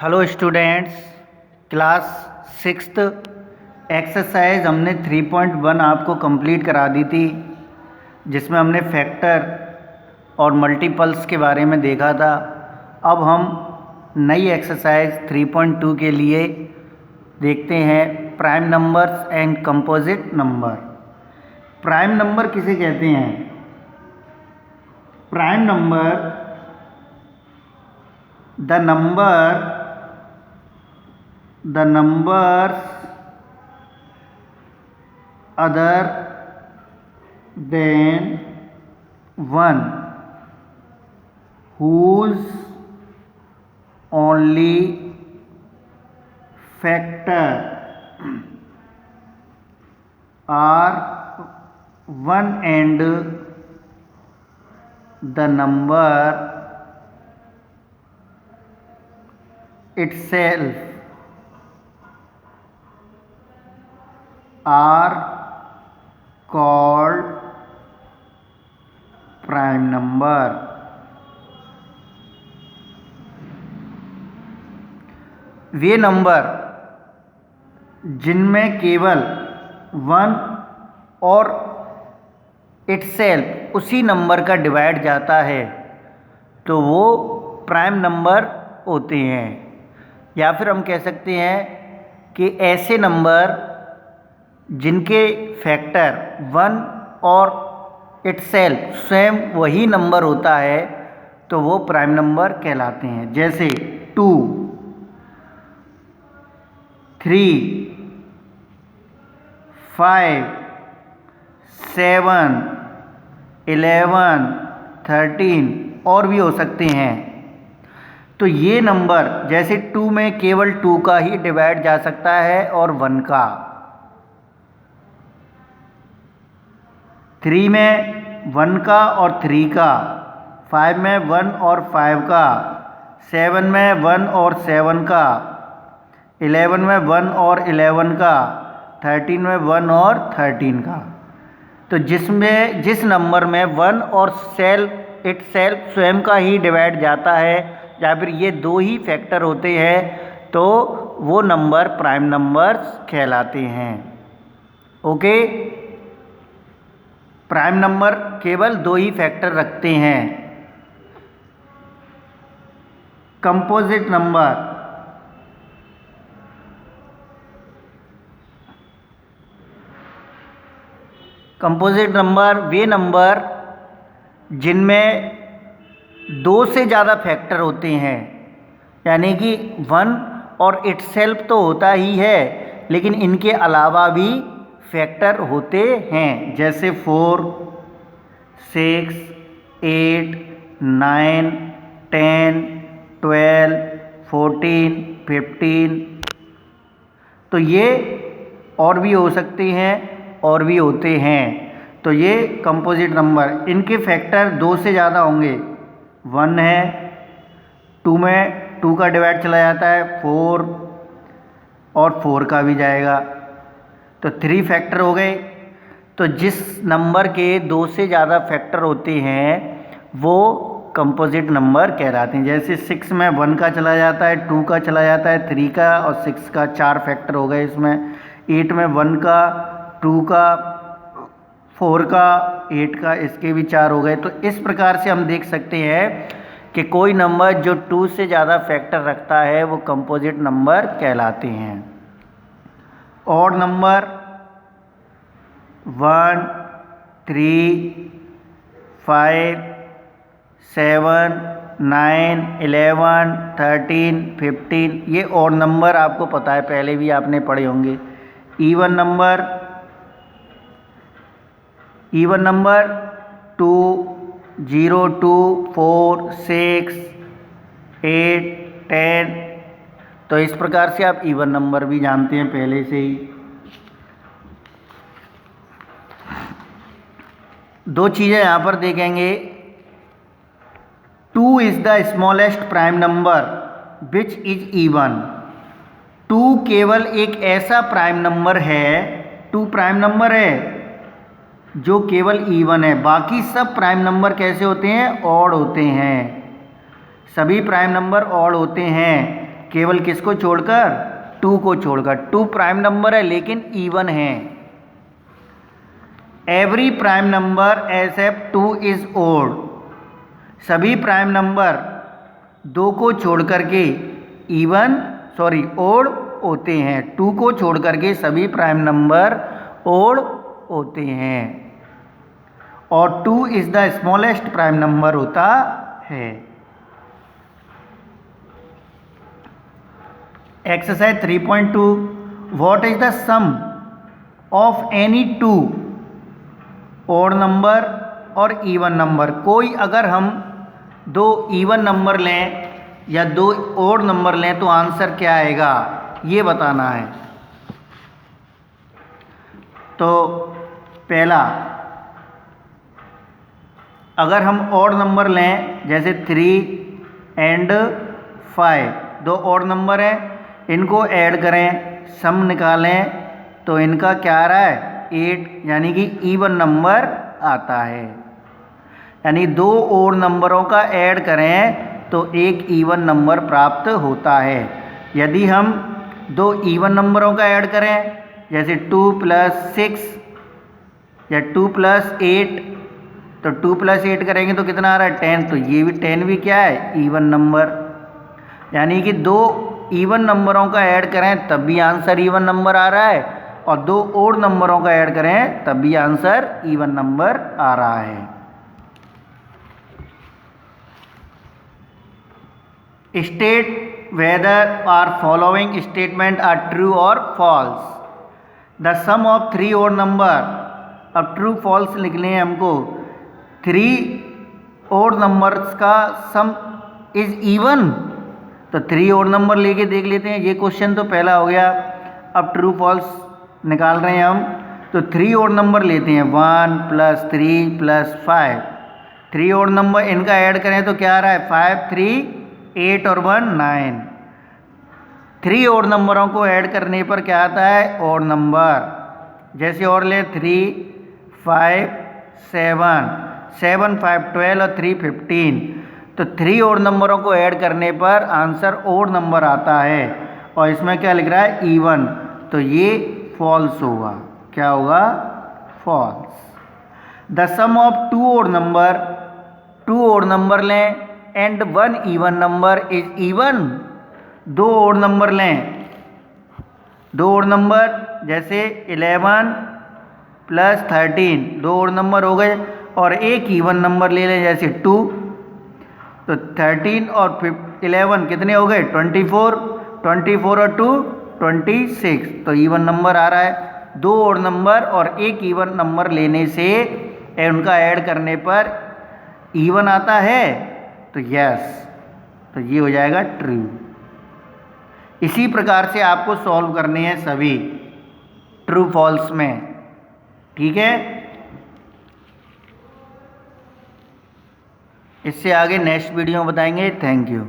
Hello students, class sixth exercise हमने 3.1 आपको complete करा दी थी, जिसमें हमने फैक्टर और मल्टीपल्स के बारे में देखा था। अब हम नई एक्सरसाइज 3.2 के लिए देखते हैं prime numbers and composite number. Prime number किसे कहते हैं? Prime number the numbers other than 1 whose only factor are 1 and the number itself are called prime number। Way number जिनमें केवल 1 और इटसेल्फ उसी नंबर का डिवाइड जाता है तो वो प्राइम नंबर होते हैं। या फिर हम कह सकते हैं कि ऐसे नंबर जिनके फैक्टर 1 और इटसेल्फ स्वयं वही नंबर होता है तो वो प्राइम नंबर कहलाते हैं। जैसे 2, 3, 5, 7, 11, 13 और भी हो सकते हैं। तो ये नंबर जैसे 2 में केवल 2 का ही डिवाइड जा सकता है और 1 का, 3 में 1 का और 3 का, 5 में 1 और 5 का, 7 में 1 और 7 का, 11 में 1 और 11 का, 13 में 1 और 13 का। तो जिस नंबर में 1 और इटसेल्फ स्वयं का ही डिवाइड जाता है या फिर ये दो ही फैक्टर होते हैं तो वो नंबर प्राइम नंबर्स कहलाते हैं। ओके, प्राइम नंबर केवल दो ही फैक्टर रखते हैं। कंपोजिट नंबर, कंपोजिट नंबर वे नंबर जिनमें 2 से ज़्यादा फैक्टर होते हैं, यानी कि 1 और इटसेल्फ तो होता ही है लेकिन इनके अलावा भी फैक्टर होते हैं। जैसे 4, 6, 8, 9, 10, 12, 14, 15। तो ये और भी हो सकते हैं और भी होते हैं। तो ये कंपोजिट नंबर, इनके फैक्टर 2 से ज़्यादा होंगे। 1 है, 2 में 2 का डिवाइड चला जाता है, 4 और 4 का भी जाएगा, तो 3 फैक्टर हो गए। तो जिस नंबर के 2 से ज़्यादा फैक्टर होते हैं वो कंपोजिट नंबर कहलाते हैं। जैसे 6 में 1 का चला जाता है, 2 का चला जाता है, 3 का और 6 का, 4 फैक्टर हो गए इसमें। 8 में 1 का, 2 का, 4 का, 8 का, इसके भी 4 हो गए। तो इस प्रकार से हम देख सकते हैं कि कोई नंबर जो 2 से ज़्यादा फैक्टर रखता है वो कंपोजिट नंबर कहलाते हैं। ऑड नंबर 1, 3, 5, 7, 9, 11, 13, 15 ये ऑड नंबर आपको पता है, पहले भी आपने पढ़े होंगे। Even number 2, 0, 2, 4, 6, 8, 10। तो इस प्रकार से आप इवन नंबर भी जानते हैं पहले से ही। दो चीज़ें यहाँ पर देखेंगे। 2 is the smallest prime number which is even. 2 केवल एक ऐसा प्राइम नंबर है, 2 प्राइम नंबर है जो केवल इवन है। बाकी सब प्राइम नंबर कैसे होते हैं? ऑड होते हैं। सभी प्राइम नंबर ऑड होते हैं। केवल किसको छोड़कर, 2 को छोड़कर। 2 प्राइम नंबर है लेकिन इवन है। Every prime number except 2 is odd, सभी प्राइम नंबर 2 को छोड़ करके ओड होते हैं। 2 को छोड़ करके सभी प्राइम नंबर ओड होते हैं और 2 is the smallest prime number होता है। Exercise 3.2 what is the sum of any 2 odd number और इवन नंबर। कोई अगर हम 2 इवन नंबर लें या 2 ओड नंबर लें तो आंसर क्या आएगा ये बताना है। तो पहला, अगर हम ओड नंबर लें जैसे 3 एंड 5, 2 ओड नंबर हैं, इनको ऐड करें, सम निकालें तो इनका क्या आ रहा है 8, यानी कि इवन नंबर आता है। यानी 2 ओड नंबरों का ऐड करें तो एक इवन नंबर प्राप्त होता है। यदि हम 2 इवन नंबरों का ऐड करें जैसे 2 + 6 या 2 + 8, तो 2 + 8 करेंगे तो कितना आ रहा है 10, तो ये भी 10 भी क्या है इवन नंबर। यानी कि 2 इवन नंबरों का ऐड करें तब भी आंसर इवन नंबर आ रहा है और 2 ओड नंबरों का ऐड करें तब भी आंसर इवन नंबर आ रहा है। State whether are following statement are true और false. The sum of 3 odd number, अब ट्रू फॉल्स लिखने हैं हमको। 3 ओड नंबर्स का सम इज इवन, तो 3 ओड नंबर लेके देख लेते हैं। ये क्वेश्चन तो पहला हो गया। अब ट्रू फॉल्स निकाल रहे हैं हम, तो 3 ओड नंबर लेते हैं 1 + 3 + 5। 3 ओड नंबर इनका ऐड करें तो क्या आ रहा है 5 3 8 और 1 9। 3 ओड नंबरों को ऐड करने पर क्या आता है ओड नंबर। जैसे और ले 3 5 7 7 5 12 और 3 15, तो 3 ओड नंबरों को ऐड करने पर आंसर ओड नंबर आता है और इसमें क्या लिख रहा है इवन, तो ये फॉल्स होगा। क्या होगा false. The sum of 2 odd number, 2 odd number लें and 1 even number is even. 2 odd number लें, 2 ओड नंबर जैसे 11 + 13, 2 ओड नंबर हो गए और एक इवन नंबर ले लें जैसे 2, तो 13 और 11 कितने हो गए 24, 24 और 2 26, तो इवन नंबर आ रहा है। 2 ओड नंबर और एक इवन नंबर लेने से उनका ऐड करने पर इवन आता है, तो यस, तो ये हो जाएगा ट्रू। इसी प्रकार से आपको सॉल्व करने हैं सभी ट्रू फॉल्स में, ठीक है। इससे आगे नेक्स्ट वीडियो में बताएंगे। Thank you.